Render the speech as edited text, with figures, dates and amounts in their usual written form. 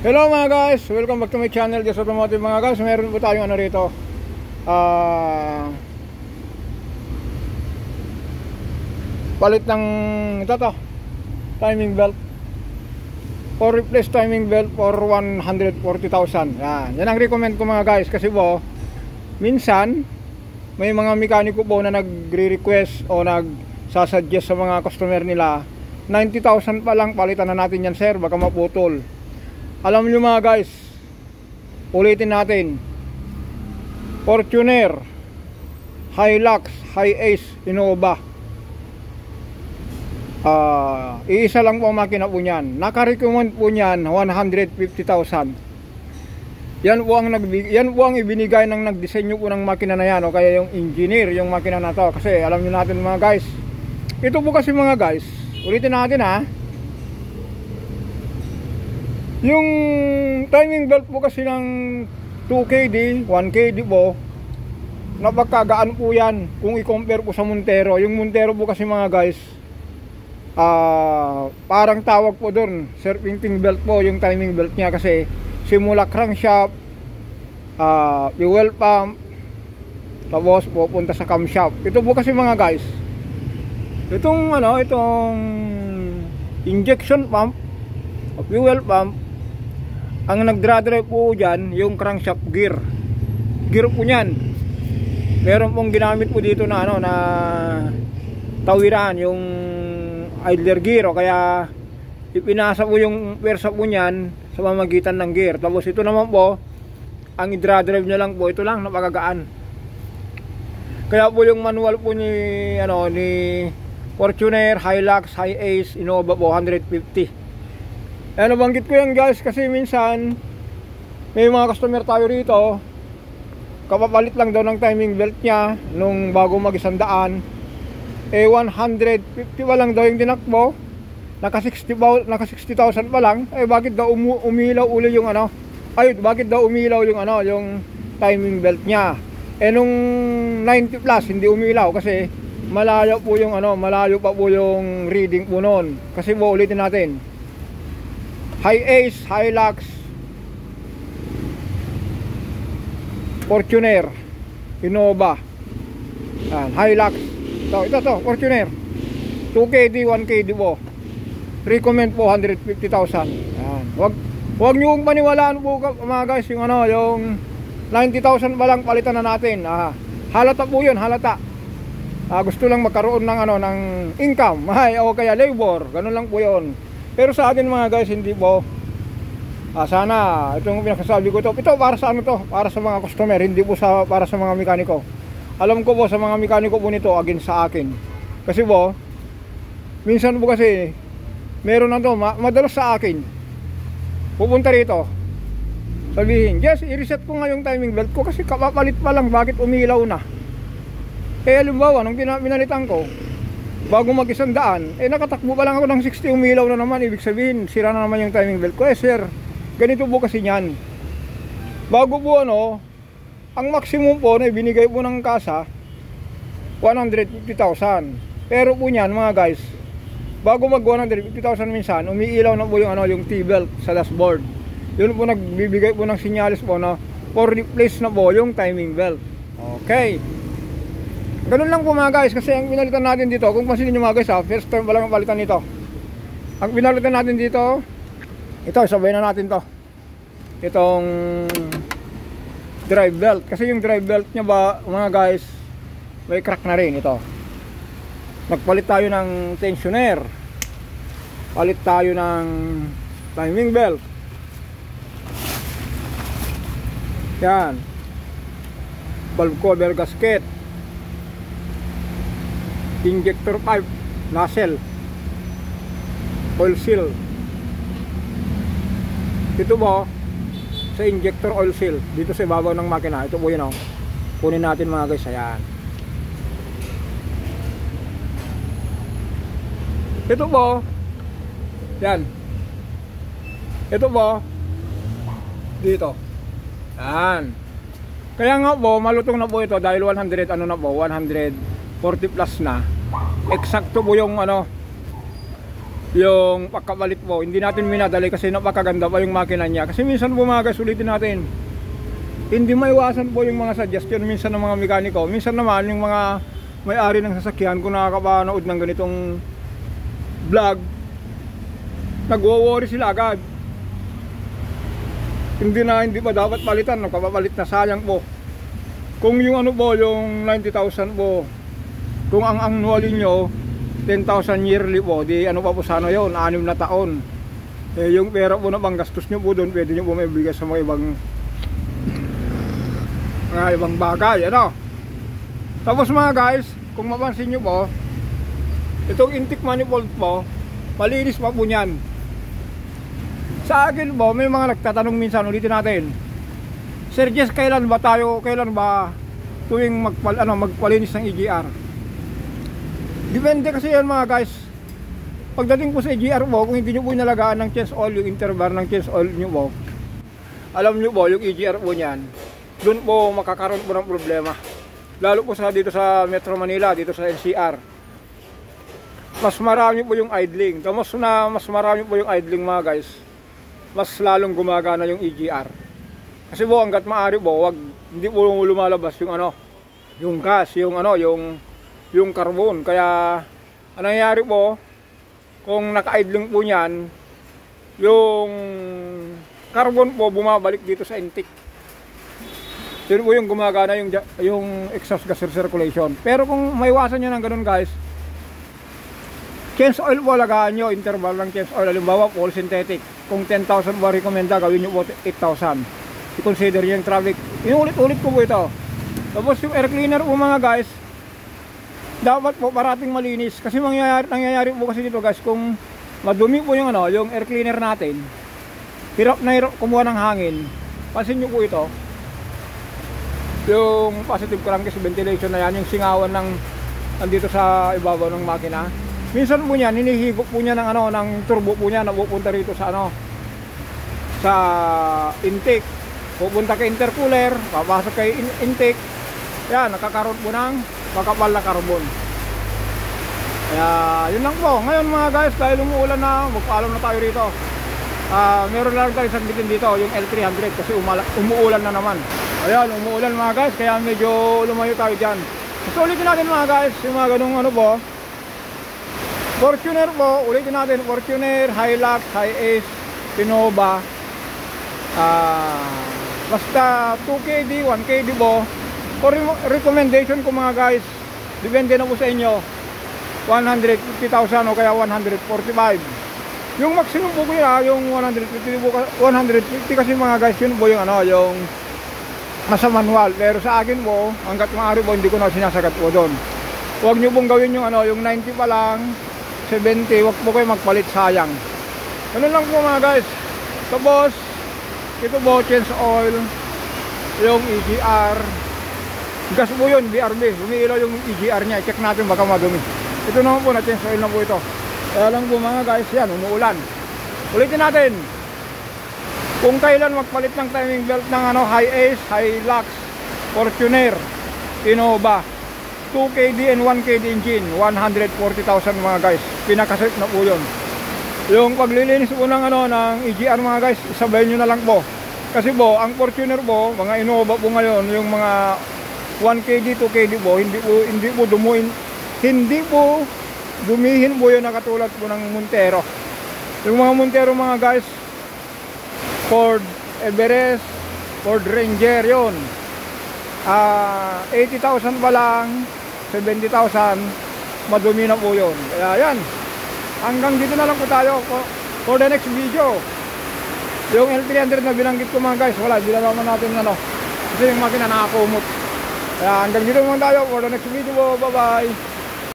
Hello mga guys, welcome back to my channel, Just Automotive mga guys. Meron po tayong ano rito, palit ng ito timing belt, or replace timing belt for 140,000. Yan ang recommend ko mga guys, kasi po minsan may mga mekaniko po na nagre-request o nagsasuggest sa mga customer nila, 90,000 pa lang, palitan na natin yan sir, baka maputol. Alam nyo mga guys, ulitin natin, Fortuner, Hilux, Hi-Ace, Innova, iisa lang po ang makina po nyan. Naka-recommend po nyan 150,000. Yan po ang ibinigay ng nagdisenyo po ng makina na yan, o kaya yung engineer yung makina na to. Kasi alam nyo natin mga guys, ito po kasi mga guys, ulitin natin yung timing belt po kasi ng 2KD, 1KD po, napagkagaan po yan kung i-compare po sa Montero. Yung Montero po kasi mga guys, parang tawag po doon, serpentine belt po yung timing belt niya, kasi simula crankshaft, fuel pump, tapos pupunta sa camshaft. Ito po kasi mga guys, itong injection pump, fuel pump, ang nagdra-drive po dyan yung crankshaft gear po nyan. Meron pong ginamit po dito na na tawiran, yung idler gear, o kaya ipinasa po yung pwersa po nyan sa pamamagitan ng gear. Tapos ito naman po, ang i-drive nya lang po, ito lang, napakagaan. Kaya po yung manual po ni Fortuner, Hilux, Hi-Ace, Innova po 150. Nabanggit ko yan guys, kasi minsan may mga customer tayo rito, kapapalit lang daw ng timing belt nya nung bago mag-100, 150 pa lang daw yung tinakbo, naka 60,000 pa lang. Bakit daw umilaw uli yung bakit daw umilaw yung timing belt nya? Nung 90 plus hindi umilaw kasi malayo po yung malayo pa po yung reading po noon. Kasi po ulitin natin, Hi-Ace, Hilux, Fortuner, Innova, Hilux, ito Fortuner, 2KD, 1KD po, recommend po 150,000. Wag nyo paniwalaan po mga guys, yung yung 90,000 pa lang, palitan na natin. Halata po yun, halata. Gusto lang magkaroon ng ng income, o kaya labor, ganun lang po yun. Pero sa atin mga guys, hindi po. Sana itong pinakasabi ko, ito para sa para sa mga customer, hindi po para sa mga mekaniko. Alam ko po sa mga mekaniko po nito, against sa akin. Kasi po, minsan po kasi meron madalas sa akin, pupunta rito, sabihin, yes, i-reset ko nga yung timing belt ko kasi kapapalit pa lang, bakit umilaw na? Halimbawa, nung pinalitan ko, bago mag-100, nakatakbo pa lang ako ng 60, umilaw na naman. Ibig sabihin, sira na naman yung timing belt ko. Sir, ganito po kasi yan. Bago po ang maximum po na ibinigay po ng kasa, 150,000. Pero po yan mga guys, bago mag 150,000 minsan, umiilaw na po yung T-belt sa dashboard. Yun po nagbibigay po ng sinyalis po na for replace na po yung timing belt. Okay, ganun lang po mga guys, kasi ang pinalitan natin dito, kung pansinin nyo mga guys first time pa lang ang palitan nito. Ang pinalitan natin dito, ito, sabay na natin to, itong drive belt. Kasi yung drive belt nya ba mga guys, may crack na rin ito. Nagpalit tayo ng tensioner, palit tayo ng timing belt, yan, valve cover gasket, injector pipe, nozzle, oil seal. Ito po sa injector oil seal dito sa ibabaw ng makina. Ito po yun kunin natin mga guys. Ayan, ito po, yan, ito po dito, yan. Kaya nga po malutong na po ito dahil 140 plus na. Eksakto po yung yung pagkapalit po. Hindi natin minadali kasi napakaganda pa yung makina niya. Kasi minsan po mga guys, ulitin natin, hindi maiwasan po yung mga suggestion minsan ng mga mekaniko. Minsan naman yung mga may-ari ng sasakyan, kung nakakapanood ng ganitong vlog, nagwo-worry sila agad. Hindi pa dapat palitan, nagpapapalit na, sayang po. Kung yung ano po, yung 90,000 po, kung ang annually nyo 10,000 yearly po, di ano pa po sana yun, 6 na taon. Yung pera po na panggastos nyo po doon, pwede nyo po may bigay sa mga ibang bagay, ano. Tapos mga guys, kung mapansin nyo po, itong intake manifold po, malinis pa po nyan. Sa akin po, may mga nagtatanong minsan, ulitin natin, Sir Jess, kailan ba tuwing magpalinis ng EGR? Depende kasi yan mga guys. Pagdating po sa EGR po, kung hindi nyo po inalagaan ng change oil, yung interval ng change oil nyo po, alam nyo po, yung EGR po nyan, doon po makakaroon po ng problema. Lalo po dito sa Metro Manila, dito sa NCR. Mas marami po yung idling. Mas marami po yung idling mga guys, mas lalong gumagana yung EGR. Kasi po hangga't maaari po, hindi po lumalabas yung gas, yung carbon. Kaya ang nangyayari po, kung naka-idling po niyan, yung carbon po bumabalik dito sa intake. Yun po yung gumagana yung exhaust gas recirculation. Pero kung maiwasan nyo ng ganun guys, change oil po alagaan nyo, interval ng change oil. Halimbawa po, synthetic. Kung 10,000 po recommenda, gawin nyo po 8,000. I-consider nyo yung traffic. Inulit-ulit ko po ito. Tapos yung air cleaner po mga guys, dapat po parating malinis. Kasi nangyayari po kasi dito guys, kung madumi po yung air cleaner natin, hirap na hirap kumuha ng hangin. Pansin nyo po ito, yung positive crankcase ventilation na yan, yung singawan nandito sa ibabaw ng makina. Minsan po niyan, hinihigop po niya ng turbo po niya, napupunta rito sa sa intake. Pupunta kay intercooler, papasok kay intake. Yan, nakakaroon po ng makapal na carbon. Kaya, yun lang po. Ngayon mga guys, dahil umuulan na, magpaalam na tayo rito. Meron lang tayo saglitin dito, yung L300, kasi umuulan na naman. Ayan, umuulan mga guys, kaya medyo lumayo tayo dyan. So, ulitin natin mga guys, yung mga ganung po. Fortuner po, ulitin natin, Fortuner, Hilux, Hi-Ace, Innova. Basta 2KD, 1KD po. For recommendation ko mga guys, depende na po sa inyo, 150,000 o kaya 145. Yung maximum po kuya, yung 150 kasi mga guys, yun po yung yung nasa manual. Pero sa akin po, hanggat maaari po, hindi ko na sinasagat po doon. Huwag nyo pong gawin yung yung 90 pa lang, 70, huwag po kayo magpalit, sayang. Ano lang po mga guys. Tapos, ito po, change oil, yung EGR, gas po yun, BRB, umiilaw yung EGR nya, check natin baka madumi. Ito naman po, na change oil na po ito. Kaya lang po mga guys, yan, umuulan. Ulitin natin, kung kailan magpalit ng timing belt ng Hi-Ace, Hilux, Fortuner, Innova, 2KD and 1KD engine, 140,000 mga guys, pinakasit na po yun. Yung paglilinis po ng ng EGR mga guys, isabayin nyo na lang po. Kasi po, ang Fortuner po, mga Innova po ngayon, yung mga 1KD, 2KD po, hindi po dumihin po yun na katulad po ng Montero. Yung mga Montero mga guys, Ford Everest, Ford Ranger yun. 80,000 pa lang, 70,000, madumi na po yun. Kaya yan, hanggang dito na lang po tayo for the next video. Yung L300 na binanggit ko mga guys, wala, hindi naman natin kasi yung makina nakakumot. Kaya hanggang dito naman tayo for the next video. Bye bye.